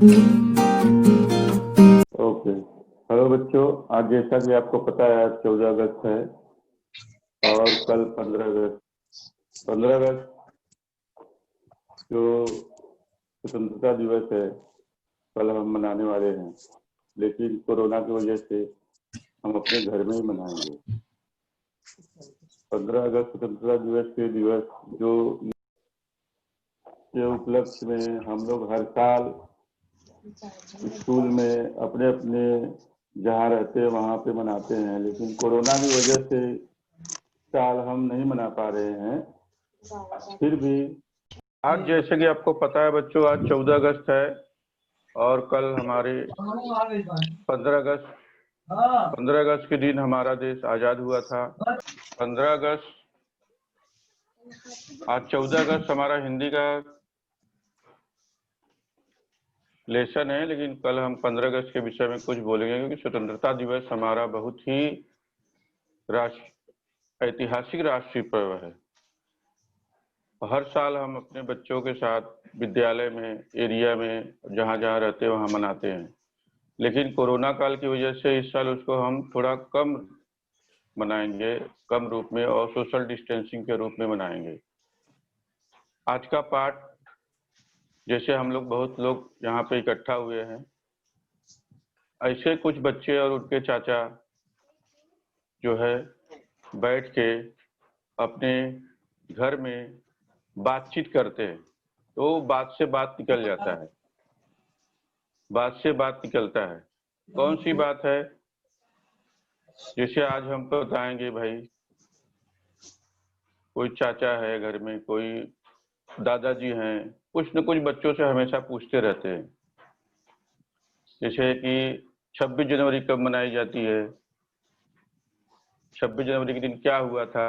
Okay. Hello बच्चों, आज जैसा कि आपको पता है आज 14 अगस्त है और कल 15 अगस्त। 15 अगस्त जो स्वतंत्रता दिवस है कल हम मनाने वाले हैं, लेकिन कोरोना की वजह से हम अपने घर में ही मनाएंगे। 15 अगस्त स्वतंत्रता दिवस के दिवस जो के उपलक्ष्य में हम लोग हर साल स्कूल में अपने अपने जहाँ रहते हैं वहाँ पे मनाते हैं, लेकिन कोरोना की वजह से साल हम नहीं मना पा रहे हैं। फिर भी आज जैसे कि आपको पता है बच्चों, आज 14 अगस्त है और कल हमारे 15 अगस्त 15 अगस्त के दिन हमारा देश आज़ाद हुआ था। 15 अगस्त, आज 14 अगस्त हमारा हिंदी का लेसन है, लेकिन कल हम 15 अगस्त के विषय में कुछ बोलेंगे क्योंकि स्वतंत्रता दिवस हमारा बहुत ही ऐतिहासिक राष्ट्रीय पर्व है। हर साल हम अपने बच्चों के साथ विद्यालय में, एरिया में, जहाँ जहाँ रहते हैं वहाँ मनाते हैं, लेकिन कोरोना काल की वजह से इस साल उसको हम थोड़ा कम मनाएंगे, कम रूप में और सोशल डिस्टेंसिंग के रूप में मनाएंगे। आज का पाठ, जैसे हम लोग बहुत लोग यहाँ पे इकट्ठा हुए हैं, ऐसे कुछ बच्चे और उनके चाचा जो है बैठ के अपने घर में बातचीत करते हैं, तो बात से बात निकल जाता है, बात से बात निकलता है। कौन सी बात है? जैसे आज हम बताएंगे भाई, कोई चाचा है घर में, कोई दादाजी हैं, कुछ न कुछ बच्चों से हमेशा पूछते रहते हैं, जैसे कि 26 जनवरी कब मनाई जाती है, 26 जनवरी के दिन क्या हुआ था।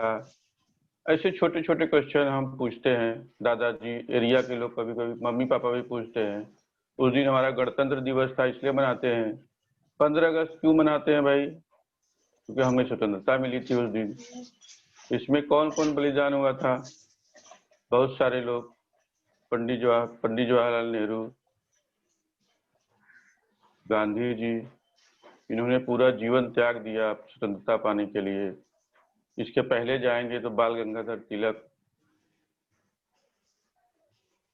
ऐसे छोटे छोटे क्वेश्चन हम पूछते हैं। दादाजी, एरिया के लोग, कभी कभी मम्मी पापा भी पूछते हैं। उस दिन हमारा गणतंत्र दिवस था इसलिए मनाते हैं। 15 अगस्त क्यों मनाते हैं भाई? क्योंकि हमें स्वतंत्रता मिली थी उस दिन। इसमें कौन कौन बलिदान हुआ था? बहुत सारे लोग। पंडित जवाहरलाल नेहरू, गांधी जी, इन्होंने पूरा जीवन त्याग दिया स्वतंत्रता पाने के लिए। इसके पहले जाएंगे तो बाल गंगाधर तिलक,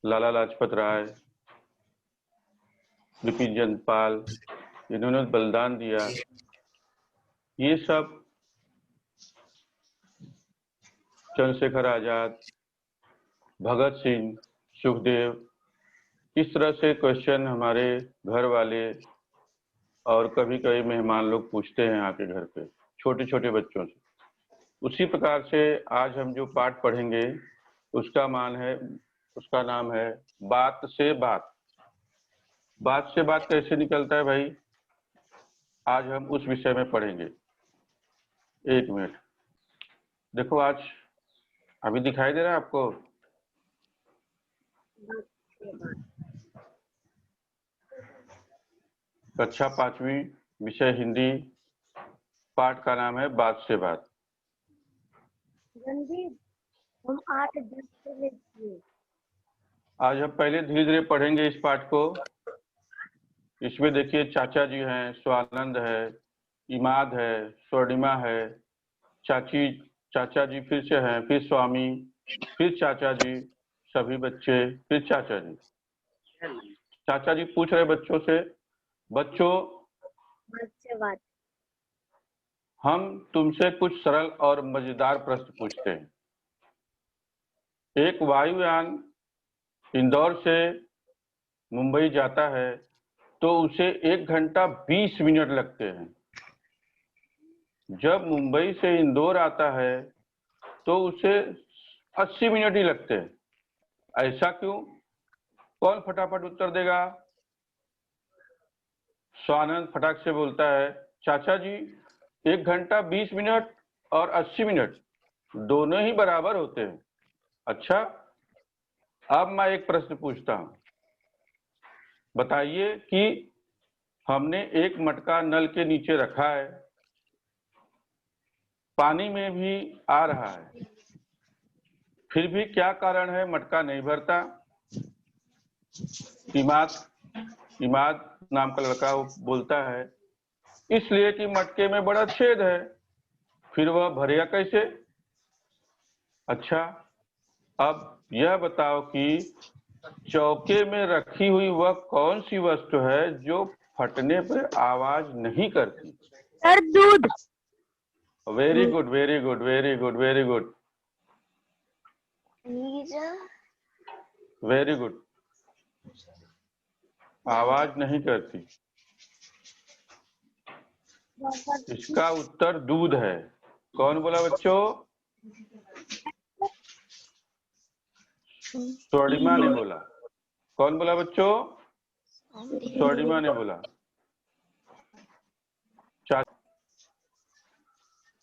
लाला लाजपत राय, बिपिन चंद्र पाल, इन्होंने बलिदान दिया। ये सब, चंद्रशेखर आजाद, भगत सिंह, सुखदेव, इस तरह से क्वेश्चन हमारे घर वाले और कभी कभी मेहमान लोग पूछते हैं आके घर पे, छोटे छोटे बच्चों से। उसी प्रकार से आज हम जो पाठ पढ़ेंगे उसका उसका नाम है बात से बात। बात से बात कैसे निकलता है भाई? आज हम उस विषय में पढ़ेंगे। एक मिनट देखो, आज अभी दिखाई दे रहा है आपको? कक्षा 5वीं, विषय हिंदी, पाठ का नाम है बात से बात। हम 8-10 से लेते। आज हम पहले धीरे धीरे पढ़ेंगे इस पाठ को। इसमें देखिए, चाचा जी हैं, स्वानंद है, इमाद है, स्वर्णिमा है, चाचा जी फिर से हैं, फिर स्वामी, फिर चाचा जी, सभी बच्चे, फिर चाचा जी। चाचा जी पूछ रहे बच्चों से, बच्चों बात। हम तुमसे कुछ सरल और मजेदार प्रश्न पूछते हैं। एक वायुयान इंदौर से मुंबई जाता है तो उसे 1 घंटा 20 मिनट लगते हैं। जब मुंबई से इंदौर आता है तो उसे 80 मिनट ही लगते हैं। ऐसा क्यों? कौन फटाफट उत्तर देगा? स्वानंद फटाक से बोलता है, चाचा जी 1 घंटा 20 मिनट और 80 मिनट दोनों ही बराबर होते हैं। अच्छा, अब मैं एक प्रश्न पूछता हूं। बताइए कि हमने एक मटका नल के नीचे रखा है, पानी में भी आ रहा है, फिर भी क्या कारण है मटका नहीं भरता? इमाद, इमाद नाम का लड़का वो बोलता है, इसलिए कि मटके में बड़ा छेद है। फिर वह भरेगा कैसे? अच्छा, अब यह बताओ कि चौके में रखी हुई वह कौन सी वस्तु है जो फटने पर आवाज नहीं करती? सर दूध। Very good, very good, very good, very good, very good. आवाज नहीं करती, इसका उत्तर दूध है। कौन बोला बच्चों? स्वर्णिमा ने बोला। कौन बोला बच्चों? स्वर्णिमा ने बोला।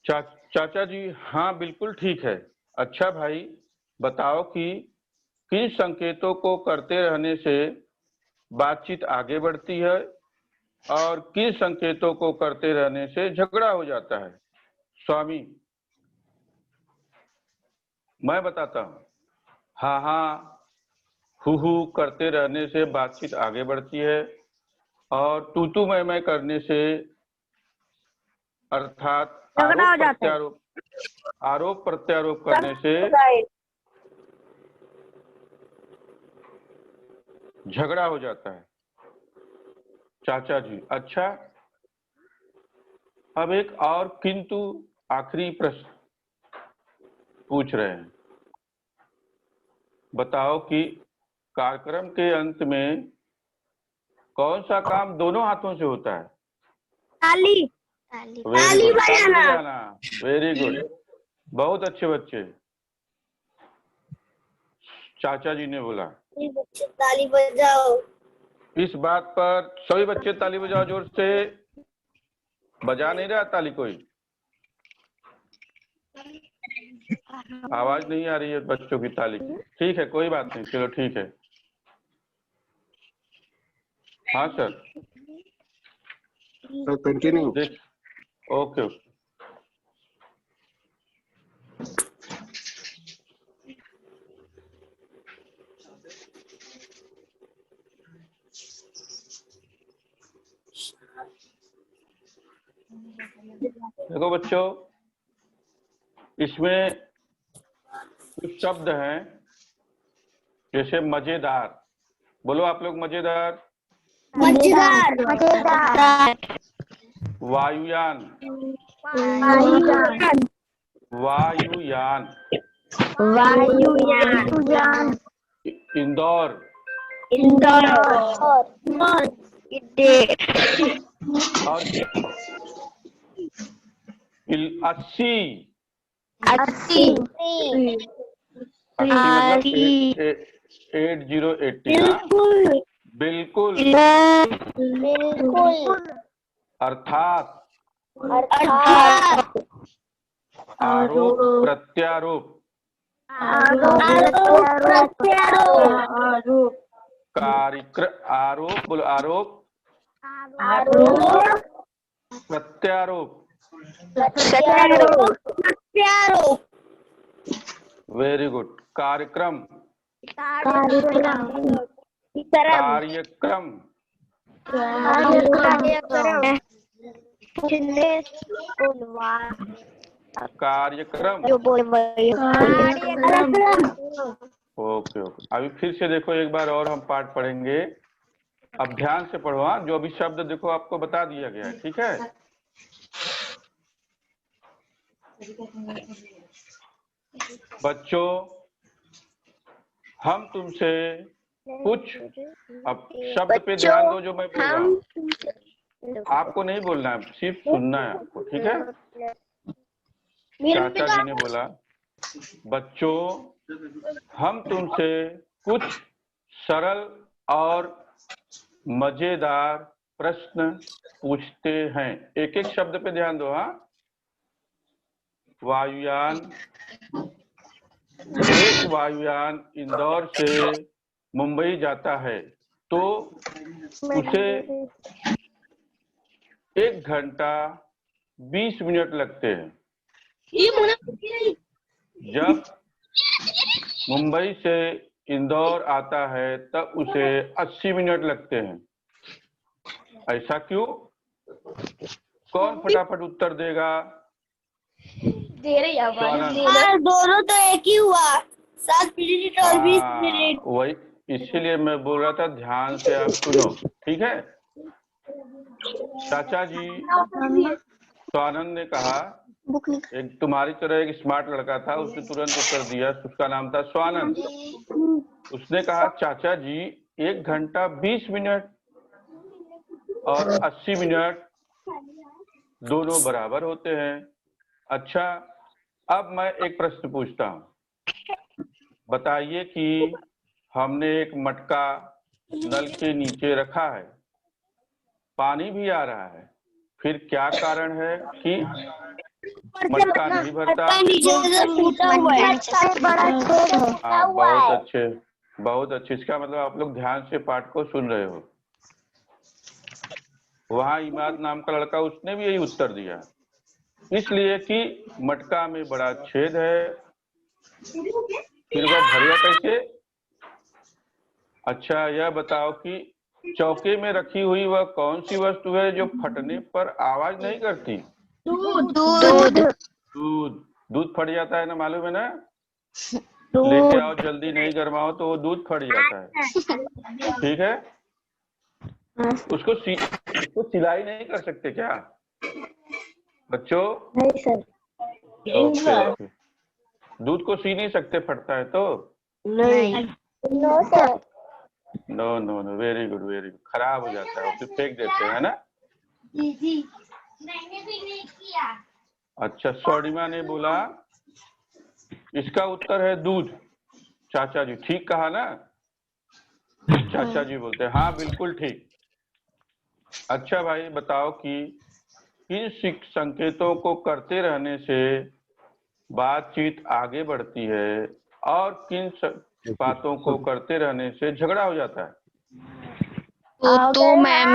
चाचा जी, हाँ बिल्कुल ठीक है। अच्छा भाई, बताओ कि किन संकेतों को करते रहने से बातचीत आगे बढ़ती है और किन संकेतों को करते रहने से झगड़ा हो जाता है? स्वामी, मैं बताता हूँ। हाँ हाँ, हु करते रहने से बातचीत आगे बढ़ती है और तू मैं करने से अर्थात आरोप प्रत्यारोप करने से झगड़ा हो जाता है। चाचा जी, अच्छा, अब एक और किंतु आखिरी प्रश्न पूछ रहे हैं। बताओ कि कार्यक्रम के अंत में कौन सा काम दोनों हाथों से होता है? ताली। ताली बजाना। वेरी गुड, बहुत अच्छे बच्चे। चाचा जी ने बोला ताली बजाओ। इस बात पर सभी बच्चे ताली बजाओ जोर से। बजा नहीं रहा ताली कोई? आवाज नहीं आ रही है बच्चों की ताली की। ठीक है, कोई बात नहीं, चलो ठीक है। हाँ सर, कंटिन्यू। Okay okay. देखो बच्चों, इसमें कुछ शब्द हैं जैसे मजेदार। बोलो आप लोग, मजेदार। मजेदार। वायुयान। वायुयान। इंदौर। और 80 मतलब 8080। बिल्कुल। अर्थात आरोप प्रत्यारोप। आरोप बोलो, आरोप प्रत्यारोप। Very good. कार्यक्रम। कार्यक्रम। कार्यक्रम। Okay okay. अभी फिर से देखो, एक बार और हम पाठ पढ़ेंगे। अब ध्यान से पढ़ो। हाँ, जो अभी शब्द देखो आपको बता दिया गया है, ठीक है? बच्चों, हम तुमसे कुछ, अब शब्द पे ध्यान दो जो मैं बोल रहा हूँ। आपको नहीं बोलना है, सिर्फ सुनना है आपको, ठीक है? चाचा जी ने बोला, बच्चों हम तुमसे कुछ सरल और मजेदार प्रश्न पूछते हैं। एक एक शब्द पे ध्यान दो। हाँ, वायुयान। एक वायुयान इंदौर से मुंबई जाता है तो उसे 1 घंटा 20 मिनट लगते हैं। जब मुंबई से इंदौर आता है तब उसे 80 मिनट लगते हैं। ऐसा क्यों? कौन फटाफट उत्तर देगा? दे रही आवाज। सर दोनों तो एक ही हुआ, 7 मिनट और 20 मिनट। वही, इसीलिए मैं बोल रहा था ध्यान से आप सुनो, ठीक है? चाचा जी, स्वानंद ने कहा, एक तुम्हारी तरह एक स्मार्ट लड़का था, उसने तुरंत उत्तर दिया, उसका नाम था स्वानंद। उसने कहा चाचा जी 1 घंटा 20 मिनट और 80 मिनट दोनों बराबर होते हैं। अच्छा, अब मैं एक प्रश्न पूछता हूँ। बताइए कि हमने एक मटका नल के नीचे रखा है, पानी भी आ रहा है, फिर क्या कारण है कि मटका नहीं भरता? नीचे से टूटा हुआ है। हाँ, बहुत अच्छे, बहुत अच्छे। इसका मतलब आप लोग ध्यान से पाठ को सुन रहे हो। वहां इमाद नाम का लड़का, उसने भी यही उत्तर दिया, इसलिए कि मटका में बड़ा छेद है, फिर वह भरेगा कैसे? अच्छा, यह बताओ कि चौके में रखी हुई वह कौन सी वस्तु है जो फटने पर आवाज नहीं करती? दूध। दूध। दूध फट जाता है ना, मालूम है ना? लेके आओ, जल्दी नहीं गरमाओ तो वो दूध फट जाता है, ठीक है? उसको सिलाई नहीं कर सकते क्या बच्चों? नहीं सर। ओके। दूध को सी नहीं सकते, फटता है तो? नहीं। No sir. No no no, very good very good. खराब हो जाता है, उसे फेंक देते हैं ना? जी मैंने भी नहीं किया। अच्छा, स्वर्णिमा ने बोला इसका उत्तर है दूध। चाचा जी ठीक कहा ना? चाचा जी बोलते हैं हाँ बिल्कुल ठीक। अच्छा भाई बताओ कि किन संकेतों को करते रहने से बातचीत आगे बढ़ती है और किन बातों को करते रहने से झगड़ा हो जाता है? तू मैं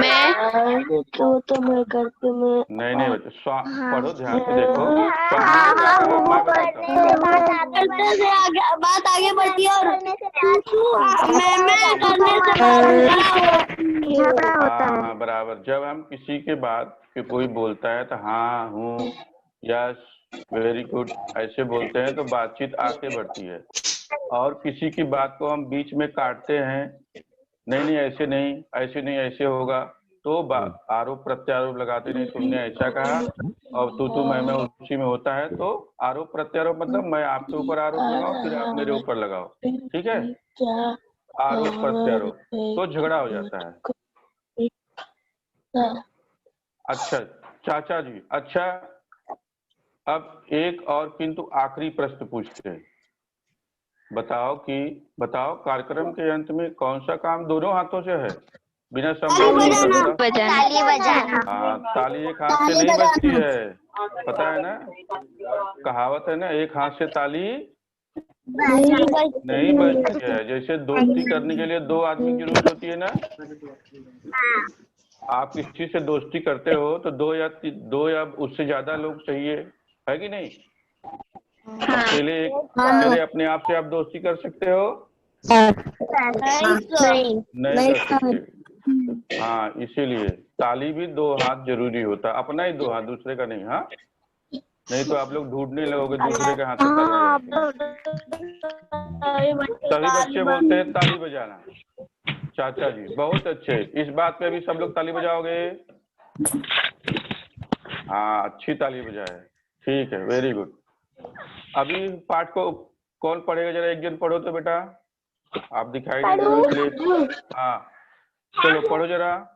तो मैं करते में। नहीं बच्चे, पढ़ो ध्यान से, देखो मैं बताता हूँ। बात आगे बढ़ती है और मैं करने से झगड़ा होता है। हाँ बराबर। जब हम किसी के बात पे कोई बोलता है तो हाँ, हूँ, यस, वेरी गुड ऐसे बोलते हैं तो बातचीत आगे बढ़ती है। और किसी की बात को हम बीच में काटते हैं, नहीं ऐसे नहीं, ऐसे नहीं, ऐसे होगा, तो आरोप प्रत्यारोप लगाते, नहीं तुमने ऐसा कहा, और तू मैं उसी में होता है, तो आरोप प्रत्यारोप मतलब मैं आपके ऊपर आरोप लगाऊं, फिर आप मेरे ऊपर लगाओ, ठीक है? आरोप प्रत्यारोप, तो झगड़ा हो जाता है। अच्छा चाचा जी, अच्छा अब एक और किंतु आखिरी प्रश्न पूछते हैं। बताओ कार्यक्रम के अंत में कौन सा काम दोनों हाथों से है बिना संबंध? ताली बजाना। हाँ, ताली एक हाथ से नहीं बजती है, पता है ना? कहावत है ना, एक हाथ से ताली नहीं बजती है। जैसे दोस्ती करने के लिए 2 आदमी की जरूरत होती है ना, आप किसी से दोस्ती करते हो तो 2 या उससे ज्यादा लोग चाहिए, है कि नहीं? अकेले अपने आप से आप दोस्ती कर सकते हो? नहीं कर सकते। हाँ, इसीलिए ताली भी 2 हाथ जरूरी होता है, अपना ही 2 हाथ, दूसरे का नहीं। हाँ, नहीं तो आप लोग ढूंढने लगोगे दूसरे के हाथ से ताली बजाएंगे। सभी बच्चे बोलते हैं ताली बजाना। चाचा जी बहुत अच्छे, इस बात पे भी सब लोग ताली बजाओगे? हाँ, अच्छी ताली बजाए, ठीक है, वेरी गुड। अभी पाठ को कौन पढ़ेगा? जरा एक जन पढ़ो तो बेटा, आप दिखाई नहीं दे रहे हो इसलिए। हाँ चलो पढ़ो जरा।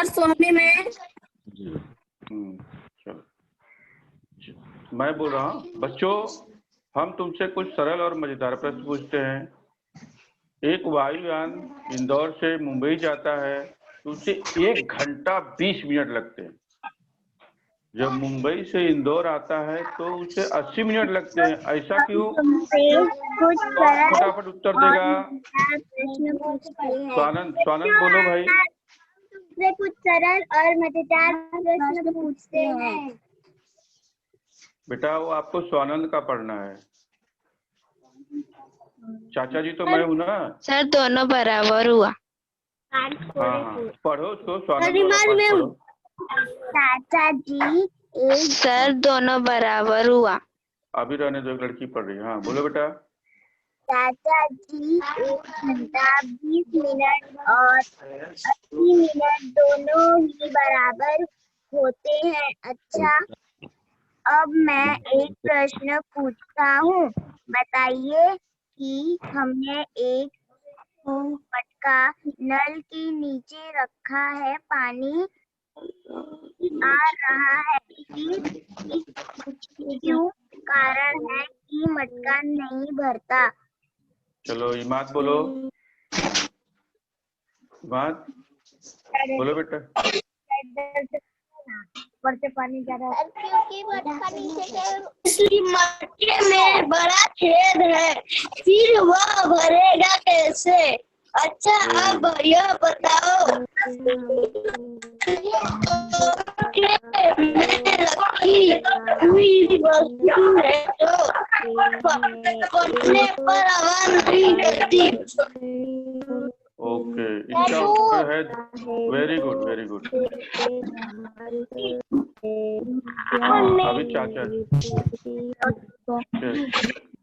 स्वामी में चलो मैं बोल रहा हूँ बच्चों, हम तुमसे कुछ सरल और मजेदार प्रश्न पूछते हैं। एक वायुयान इंदौर से मुंबई जाता है तो उसे 1 घंटा 20 मिनट लगते हैं। जब मुंबई से इंदौर आता है तो उसे 80 मिनट लगते हैं, ऐसा क्यों? कौन फटाफट उत्तर देगा? स्वानंद बोलो भाई। कुछ सरल और मजेदार प्रश्न पूछते हैं। बेटा वो आपको स्वानंद का पढ़ना है। चाचा जी तो मैं हूँ ना। सर दोनों बराबर हुआ। हाँ हाँ, पढ़ो उसको, स्वानंद वाला पाठ पढ़ो। चाचा जी एक सर दोनों बराबर हुआ। अभी रहने दो, एक लड़की पढ़ रही है। हाँ बोलो बेटा। चाचा जी 1 घंटा 20 मिनट और 80 मिनट दोनों ही बराबर होते हैं। अच्छा, अब मैं एक प्रश्न पूछता हूँ। बताइए कि हमने एक मटका नल के नीचे रखा है, पानी आ रहा है, क्यों कारण है कि मटका नहीं भरता? चलो इमाद बोलो, इमाद बोलो बेटा। ऊपर से पानी जा रहा है क्योंकि मटका नीचे इसलिए मटके में बड़ा छेद है, फिर वह भरेगा कैसे? अच्छा, अब यह बताओ कि हुई वस्तु है जो फटने पर आवाज नहीं करती। ओके, इसका उत्तर है वेरी गुड, वेरी गुड। अभी चाचा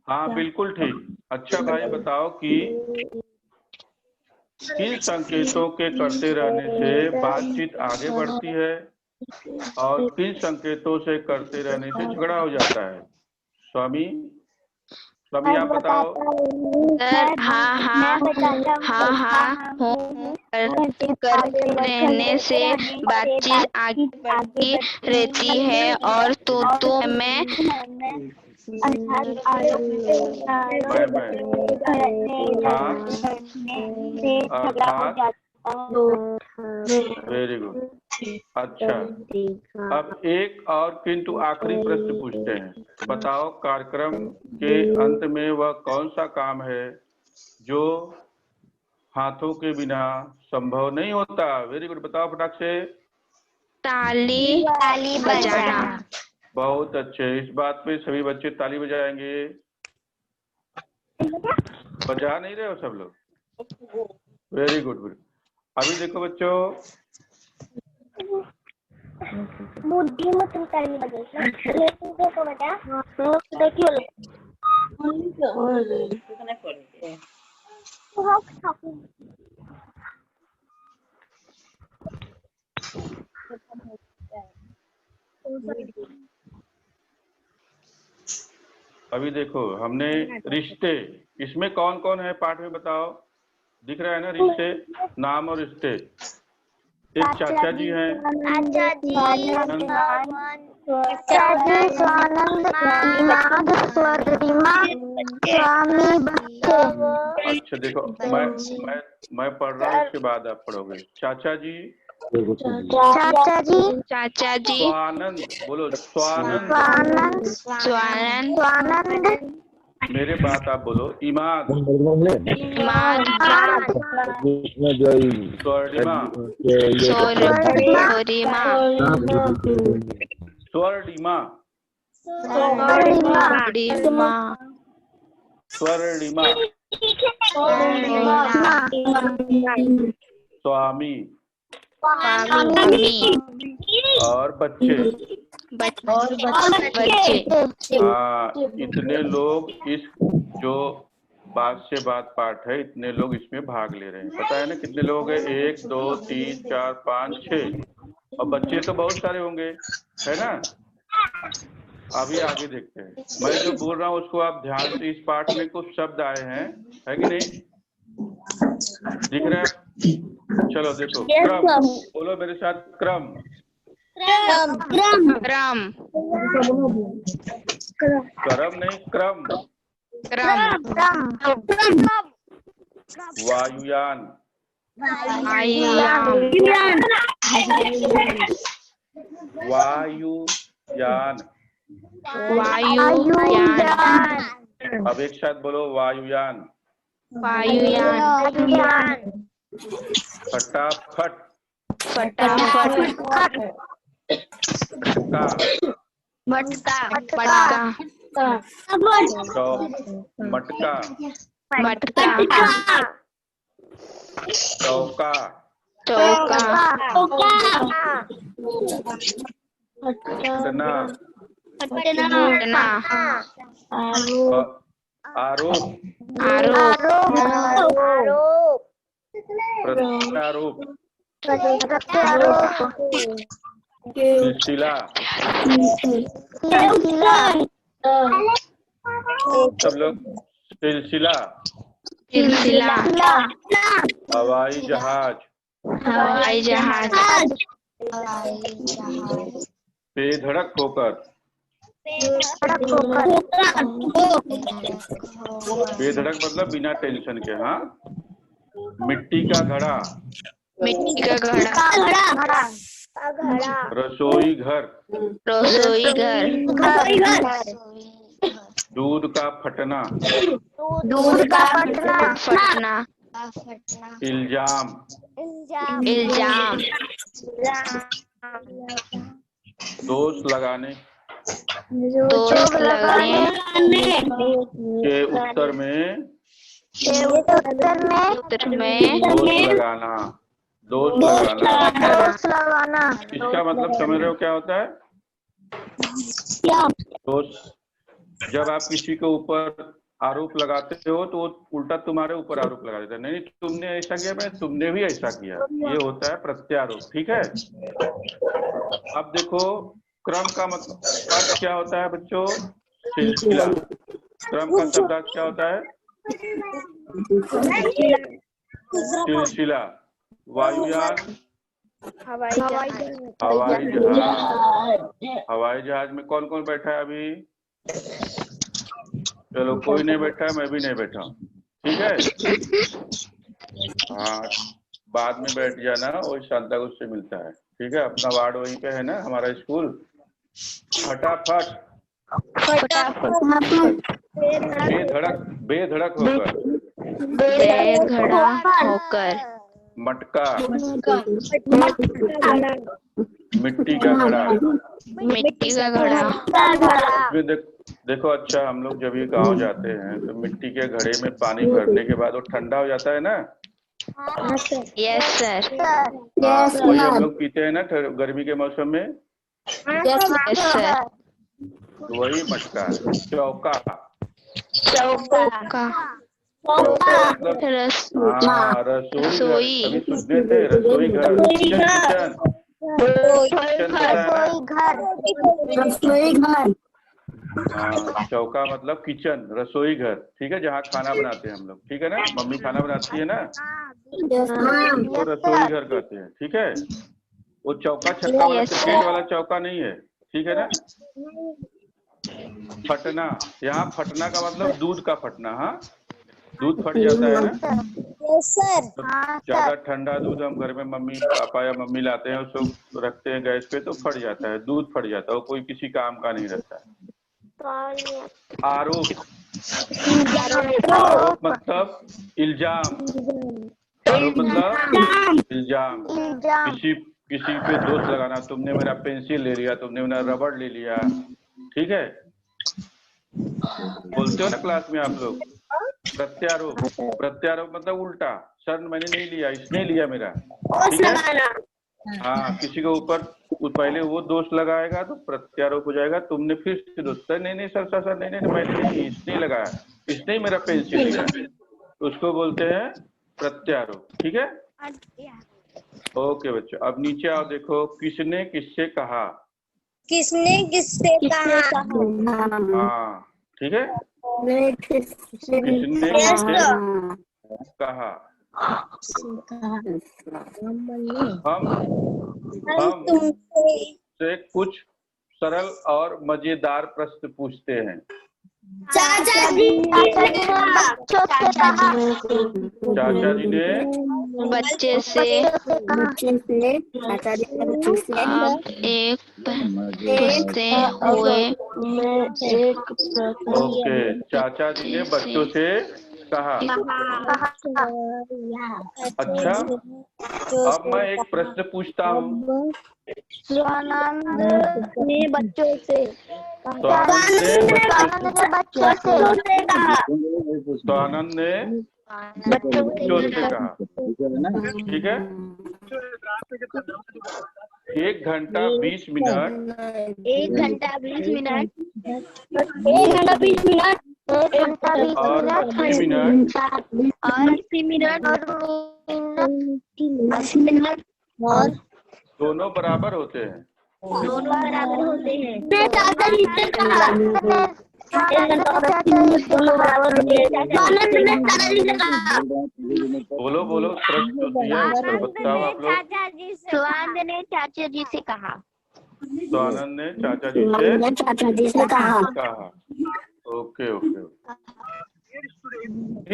हाँ बिल्कुल ठीक। अच्छा भाई बताओ कि किन संकेतों के करते रहने से बातचीत आगे बढ़ती है और किन संकेतों से करते रहने से झगड़ा हो जाता है? स्वामी, स्वामी आप बताओ। सर हाँ करते रहने से बातचीत आगे बढ़ती रहती है और तू मैं अर्थात वेरी गुड। अच्छा, अब एक और किंतु आखिरी प्रश्न पूछते हैं। बताओ कार्यक्रम के अंत में वह कौन सा काम है जो हाथों के बिना संभव नहीं होता? वेरी गुड, बताओ फटाक से। ताली बजाना। बहुत अच्छे, इस बात पे सभी बच्चे ताली बजाएंगे। बजा नहीं रहे हो सब लोग? Very good. अभी देखो बच्चों, बुद्धि में तुम ताली बजाओ। देखो बेटा, देखियो अभी देखो हमने रिश्ते, इसमें कौन कौन है पाठ में बताओ? दिख रहा है ना रिश्ते, नाम और रिश्ते। एक चाचा जी हैं, अच्छा देखो मैं पढ़ रहा हूँ, इसके बाद आप पढ़ोगे। चाचा जी स्वानंद बोलो, स्वानंद। मेरे बात आप बोलो, इमाद स्वर्णिमा स्वामी और बच्चे। हाँ, इतने लोग इस जो बात से बात पाठ है, इतने लोग इसमें भाग ले रहे हैं। पता है ना कितने लोग हैं? 1 2 3 4 5 6 और बच्चे तो बहुत सारे होंगे, है ना? अभी आगे देखते हैं। मैं जो बोल रहा हूँ उसको आप ध्यान से, इस पाठ में कुछ शब्द आए हैं, है कि नहीं? दिख रहा है? चलो देखो, क्रम बोलो मेरे साथ, क्रम। करम नहीं, क्रम। वायुयान, वायुयान। अब एक साथ बोलो, वायुयान। फटाफट, मटका, मटका, चौका, चौका, पटना, पटना, आरोप, आरोप, प्रत्यारोप, सिलसिला, सब लोग, सिलसिला, सिलसिला, हवाई जहाज, हवाई जहाज, बेधड़क होकर, बेधड़क मतलब बिना टेंशन के, हाँ। मिट्टी का घड़ा, मिट्टी का घड़ा, रसोई घर, रसोई घर, दूध का फटना, फटना, इल्जाम, इल्जाम, दोष लगाने दोष लगाने के उत्तर में दोष लगाना, दोष लगाना। इसका मतलब समझ रहे हो क्या होता है? दोष, जब आप किसी के ऊपर आरोप लगाते हो तो वो उल्टा तुम्हारे ऊपर आरोप लगा देता है, नहीं तुमने ऐसा किया, मैं तुमने भी ऐसा किया, ये होता है प्रत्यारोप। ठीक है। अब देखो क्रम का मतलब अर्थ क्या होता है बच्चों? सिलसिला। क्रम का शब्द अर्थ क्या होता है? सिलसिला। वायुयान, हवाई जहाज। हवाई जहाज में कौन कौन बैठा है अभी? चलो कोई नहीं बैठा है, मैं भी नहीं बैठा, ठीक है। हाँ, बाद में बैठ जाना, वही शांता उससे मिलता है, ठीक है। अपना वार्ड वहीं पे है ना, हमारा स्कूल। फटाफट, बेधड़क, बेधड़क होकर, बेधड़क होकर, मटका, मिट्टी का घड़ा, मिट्टी का घड़ा। इसमें देखो अच्छा, हम लोग जब ये गांव जाते हैं तो मिट्टी के घड़े में पानी भरने के बाद वो ठंडा हो जाता है ना। Yes sir. हाँ, वही हम लोग पीते हैं ना गर्मी के मौसम में। Yes sir. वही मटका है। चौका, चौका, चौका मतलब हाँ, रसोई घर, अभी सुनने थे, रसोई घर, किचन, किचन, रसोई घर। हाँ, चौका मतलब किचन, रसोई घर, ठीक है, जहाँ खाना बनाते हैं हम लोग, ठीक है ना, मम्मी खाना बनाती है ना, वो रसोई घर कहते हैं, ठीक है। वो चौका छक्का वाला क्रिकेट वाला चौका नहीं है, ठीक है ना। फटना, यहाँ फटना का मतलब दूध का फटना, हाँ, दूध फट जाता है ना। ज्यादा ठंडा दूध हम घर में मम्मी पापा या मम्मी लाते हैं, उसको रखते हैं गैस पे तो फट जाता है, दूध फट जाता है, वो कोई किसी काम का नहीं रहता है। आरोप, आरोप मतलब इल्जाम, आरोप मतलब इल्जाम, किसी पे दोष लगाना, तुमने मेरा पेंसिल ले लिया, तुमने मेरा रबड़ ले लिया, ठीक है। बोलते हो ना क्लास में आप लोग। प्रत्यारोप, प्रत्यारोप मतलब उल्टा, सर मैंने नहीं लिया, इसने लिया मेरा, ठीक है। हाँ, किसी के ऊपर पहले वो दोष लगाएगा तो प्रत्यारोप हो जाएगा, तुमने फिर से दोष, सर नहीं नहीं सर नहीं नहीं मैंने नहीं, इसने लगाया, इसने ही मेरा पेंसिल लिया, उसको बोलते हैं प्रत्यारोप, ठीक है। ओके बच्चों, अब नीचे आओ, देखो किसने किससे कहा। किसने किससे कहा? हाँ, ठीक है, किसने किससे कहा। हम तुमसे कुछ सरल और मजेदार प्रश्न पूछते हैं। चाचा जी चाचा जी ने बच्चे से आप एक पूछते हुए ओके, चाचा जी ने बच्चों से कहा। अच्छा, अब मैं एक प्रश्न पूछता हूँ। स्वानंद ने बच्चों से स्वानंद ने बच्चों से कहा। स्वानंद ने बच्चों बच्चों से कहा। ठीक है। 1 घंटा 20 मिनट 1 घंटा 20 मिनट 1 घंटा 20 मिनट और 80 मिनट और 80 मिनट और 80 मिनट और दोनों बराबर होते हैं। दोनों बराबर होते हैं। चाचा जी से कहा। 1 घंटा 80 मिनट दोनों बराबर होते हैं। चाचा जी से कहा। बोलो बोलो, प्रश्न तो दिया, उत्तर बताओ आप लोग। स्वानंद ने चाचा जी से कहा। स्वानंद ने चाचा जी से कहा। Okay okay.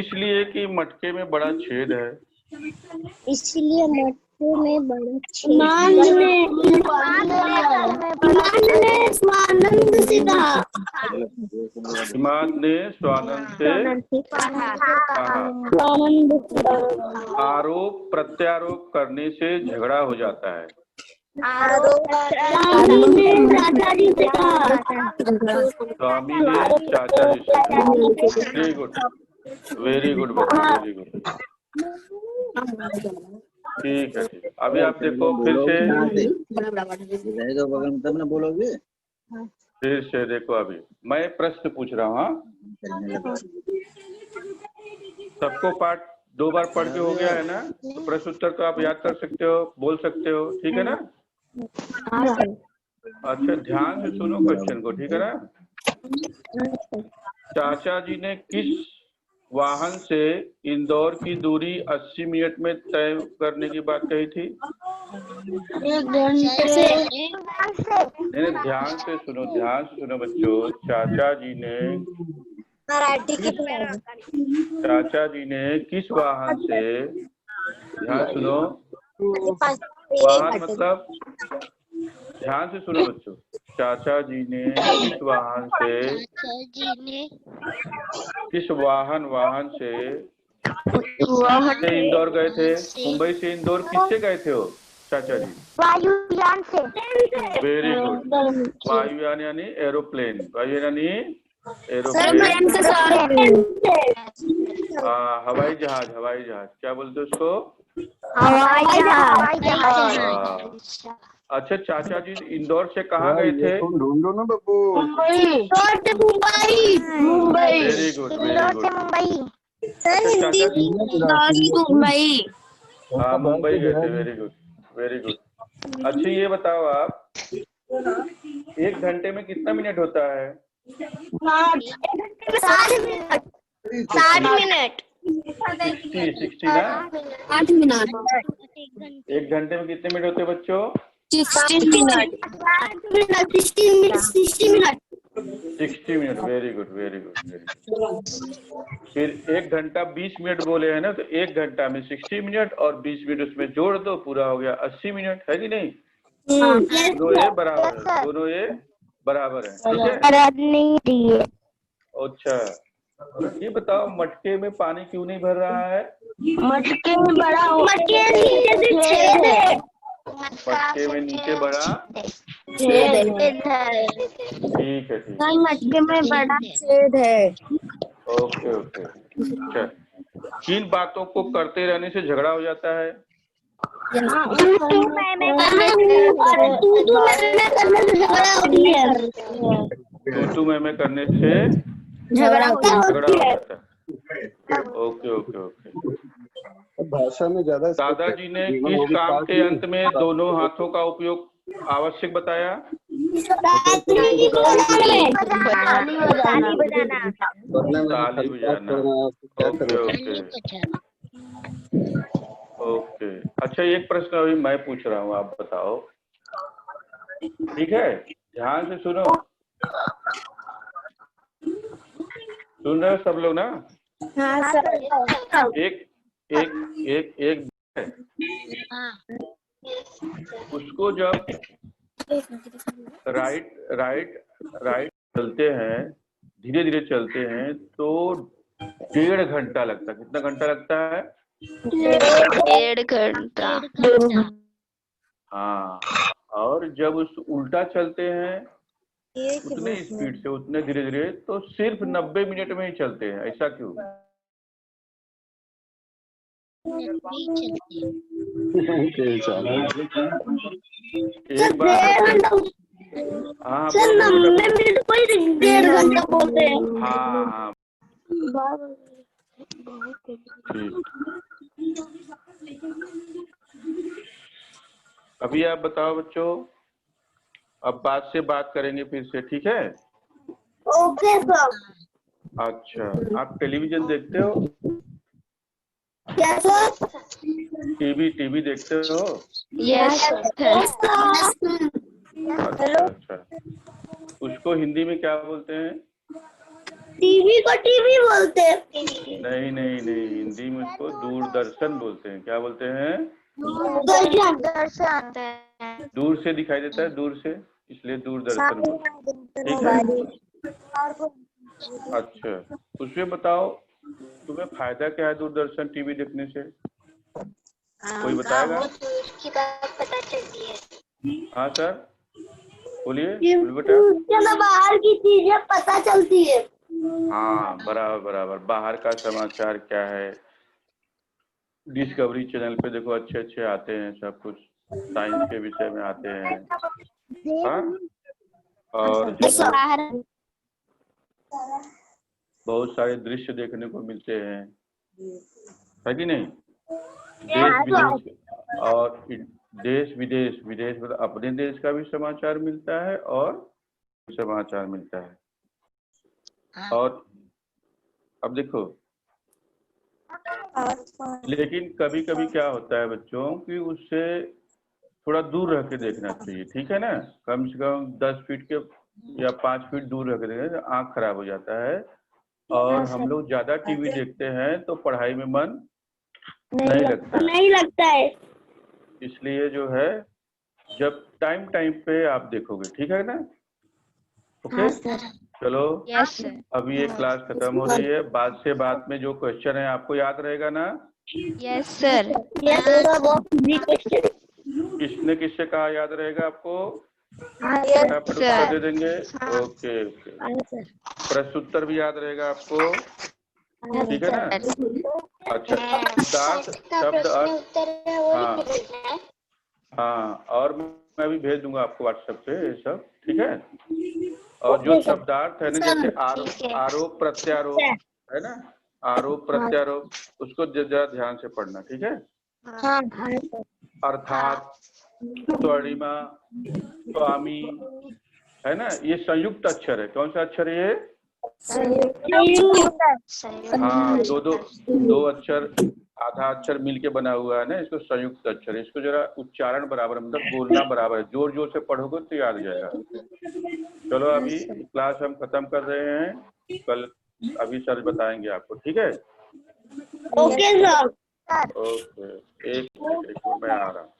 इसलिए कि मटके में बड़ा छेद है। इसलिए मटके में बड़ा छेद है। स्वानंद से कहा। हिमाद ने स्वानंद से कहा। आरोप प्रत्यारोप करने से झगड़ा हो जाता है। चाचा जी से कहा। स्वामी ने चाचा जी से कहा। वेरी गुड वेरी गुड बच्चे, वेरी गुड। ठीक है, ठीक। अभी आप देखो फिर से बोलोगे। फिर से देखो, अभी मैं प्रश्न पूछ रहा हूँ। सबको पाठ 2 बार पढ़ के हो गया है ना? तो प्रश्न उत्तर को आप याद कर सकते हो, बोल सकते हो, ठीक है ना? अच्छा, ध्यान से सुनो क्वेश्चन को, ठीक है ना? चाचा जी ने किस वाहन से इंदौर की दूरी 80 मिनट में तय करने की बात कही थी? 1 घंटे से। नहीं, ध्यान से सुनो बच्चों। चाचा जी ने किस वाहन से, ध्यान सुनो, वाहन मतलब, ध्यान से सुनो बच्चों। चाचा जी ने किस वाहन से, किस वाहन से इंदौर गए थे? मुंबई से इंदौर किससे गए थे वो चाचा जी? वायुयान से। Very good. वायुयान यानी एरोप्लेन। वायुयान यानी एरोप्लेन। हवाई जहाज। क्या बोलते उसको? हवाई जहाज। अच्छा, चाचा जी इंदौर से कहाँ गए थे? ढूंढो ना Babbu. Mumbai. Very good very good. Mumbai. हाँ, मुंबई गए थे। Very good very good. अच्छा, ये बताओ आप, 1 घंटे में कितना मिनट होता है? 60 मिनट। 60 ना? 8 मिनट। 1 घंटे में कितने मिनट होते हैं बच्चों? 60 minute. 60 minute. 60 minute. Very good very good very good. फिर 1 घंटा 20 मिनट बोले हैं ना, तो 1 घंटा में 60 मिनट और 20 मिनट उसमें जोड़ दो, पूरा हो गया 80 मिनट, है कि नहीं? दोनों ये बराबर है, दोनों ये बराबर है, ठीक है? अच्छा, ये बताओ, मटके में पानी क्यों नहीं भर रहा है? मटके में बड़ा मटके छेद है। मटके में नीचे बड़ा छेद है। ठीक है, ठीक। मटके में बड़ा छेद है। Okay okay. अच्छा, किन बातों को करते रहने से झगड़ा हो जाता है? तू मैं करने से झगड़ा होती है। तू मैं करने से झगड़ा हो झगड़ा हो जाता है। जाता है। Okay okay okay. भाषा में ज्यादा दादाजी ने किस काम के अंत में दोनों हाथों का उपयोग आवश्यक बताया? ताली बजाना। Okay okay okay. अच्छा, एक प्रश्न अभी मैं पूछ रहा हूँ, आप बताओ, ठीक है? ध्यान से सुनो, सुन रहे हो सब लोग ना? हाँ सर। एक उसको जब राइट चलते हैं, धीरे धीरे चलते हैं, तो 1.5 घंटा लगता है। कितना घंटा लगता है? 1.5 घंटा। हाँ, और जब उस उल्टा चलते हैं उतने स्पीड से, उतने धीरे धीरे, तो सिर्फ 90 मिनट में ही चलते हैं। ऐसा क्यों? एक बार हाँ सर 90 मिनट को ही 1.5 घंटा बोलते हैं। हाँ हाँ ठीक। अभी आप बताओ बच्चों, अब बात से बात करेंगे फिर से, ठीक है? Okay sir. अच्छा, आप टेलीविजन देखते हो? क्या सर? टीवी देखते हो? Yes sir. अच्छा अच्छा, उसको हिंदी में क्या बोलते हैं? टीवी को टीवी बोलते हैं। नहीं नहीं नहीं, हिंदी में उसको दूरदर्शन बोलते हैं। क्या बोलते हैं? दूरदर्शन। दूर से दिखाई देता है, दूर से, इसलिए दूरदर्शन बोलते हैं। ठीक है? अच्छा, उसमें बताओ तुम्हें फायदा क्या है दूरदर्शन टीवी देखने से? कोई बताएगा? पता चलती है। हाँ सर, बोलिए बेटा। चलो बाहर की चीजें पता चलती है। हाँ बराबर बराबर, बाहर का समाचार क्या है। डिस्कवरी चैनल पे देखो, अच्छे अच्छे आते हैं, सब कुछ साइंस के विषय में आते हैं। हाँ, और जो है बहुत सारे दृश्य देखने को मिलते हैं, है कि नहीं? देश विदेश, और देश विदेश, विदेश मतलब अपने देश का भी समाचार मिलता है और समाचार मिलता है। और अब देखो, लेकिन कभी कभी क्या होता है बच्चों कि उससे थोड़ा दूर रह के देखना चाहिए, ठीक है ना? कम से कम 10 फीट के या 5 फीट दूर रह के देखना, तो आँख खराब हो जाता है। और हम लोग ज्यादा टीवी देखते हैं तो पढ़ाई में मन नहीं लगता है। इसलिए जो है, जब टाइम टाइम पे आप देखोगे, ठीक है ना? ओके, चलो। Yes sir. अभी ये क्लास खत्म हो रही है। बात से बात में जो क्वेश्चन है आपको याद रहेगा ना? Yes sir. किसने किससे कहा याद रहेगा आपको? Yes, फटाफट sir. उत्तर दे देंगे। ओके ओके, प्रश्न उत्तर भी याद रहेगा आपको, ठीक है ना? अच्छा, शब्द अर्थ, हाँ हाँ, और मैं भी भेज दूंगा आपको व्हाट्सएप पे ये सब, ठीक है? और जो शब्दार्थ है ना, जैसे आरोप प्रत्यारोप है ना, आरोप प्रत्यारोप, उसको जरा ध्यान से पढ़ना, ठीक है? अर्थात, स्वर्णिमा, स्वामी, है ना, ये संयुक्त अक्षर है। कौन सा अक्षर है ये? हाँ, दो अक्षर, आधा अक्षर मिलके बना हुआ है ना, इसको संयुक्त अक्षर। इसको जरा उच्चारण बराबर, मतलब बोलना बराबर है, जोर जोर से पढ़ोगे तो याद जाएगा। चलो अभी क्लास हम खत्म कर रहे हैं, कल अभी सर बताएंगे आपको, ठीक है? Okay sir. ओके, एक मिनट मैं आ रहा हूँ।